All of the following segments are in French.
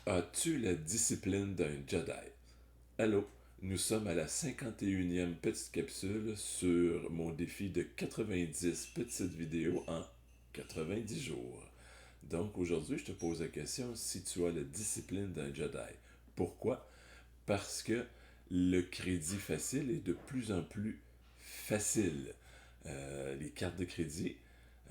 As-tu la discipline d'un Jedi? Allô, nous sommes à la 51e petite capsule sur mon défi de 90 petites vidéos en 90 jours. Donc aujourd'hui, je te pose la question si tu as la discipline d'un Jedi. Pourquoi? Parce que le crédit facile est de plus en plus facile. Les cartes de crédit,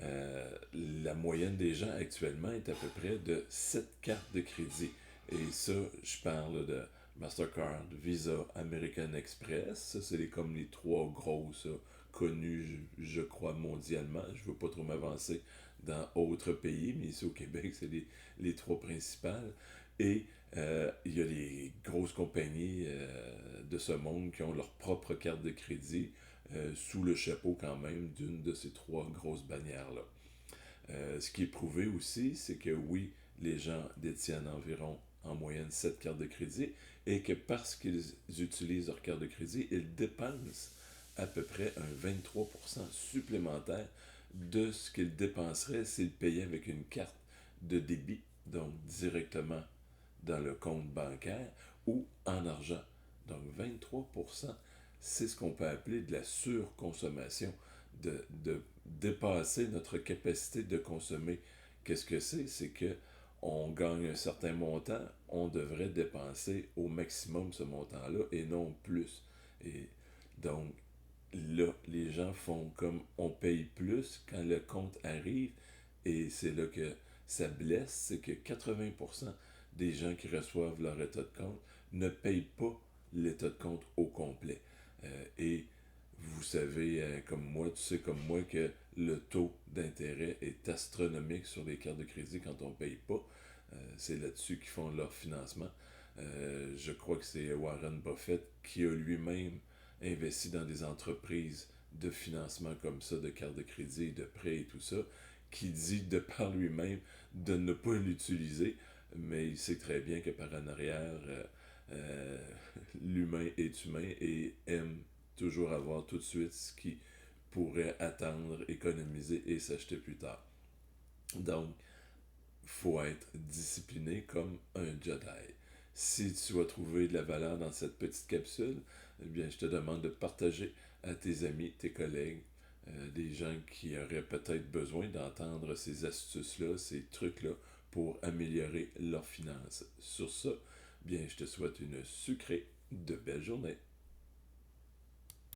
la moyenne des gens actuellement est à peu près de 7 cartes de crédit. Et ça, je parle de Mastercard, Visa, American Express. Ça, c'est comme les trois grosses connues, je crois, mondialement. Je ne veux pas trop m'avancer dans autres pays, mais ici au Québec, c'est les trois principales. Et il y a les grosses compagnies de ce monde qui ont leur propre carte de crédit sous le chapeau quand même d'une de ces trois grosses bannières-là. Ce qui est prouvé aussi, c'est que oui, les gens détiennent environ en moyenne 7 cartes de crédit et que parce qu'ils utilisent leur carte de crédit, ils dépensent à peu près un 23% supplémentaire de ce qu'ils dépenseraient s'ils payaient avec une carte de débit, donc directement dans le compte bancaire ou en argent. Donc 23%, c'est ce qu'on peut appeler de la surconsommation, de dépasser notre capacité de consommer. Qu'est-ce que c'est? C'est que on gagne un certain montant, on devrait dépenser au maximum ce montant-là et non plus. Et donc, là, les gens font comme on paye plus quand le compte arrive et c'est là que ça blesse, c'est que 80% des gens qui reçoivent leur état de compte ne payent pas l'état de compte au complet. Et vous savez, comme moi, tu sais comme moi que le taux d'intérêt est astronomique sur les cartes de crédit quand on ne paye pas. C'est là-dessus qu'ils font leur financement. Je crois que c'est Warren Buffett qui a lui-même investi dans des entreprises de financement comme ça, de cartes de crédit, de prêts et tout ça, qui dit de par lui-même de ne pas l'utiliser, mais il sait très bien que par en arrière, euh, l'humain est humain et aime toujours avoir tout de suite ce qui pourrait attendre, économiser et s'acheter plus tard. Donc, il faut être discipliné comme un Jedi. Si tu as trouvé de la valeur dans cette petite capsule, eh bien, je te demande de partager à tes amis, tes collègues, des gens qui auraient peut-être besoin d'entendre ces astuces-là, ces trucs-là pour améliorer leurs finances. Sur ça, bien, je te souhaite une sucrée de belle journée.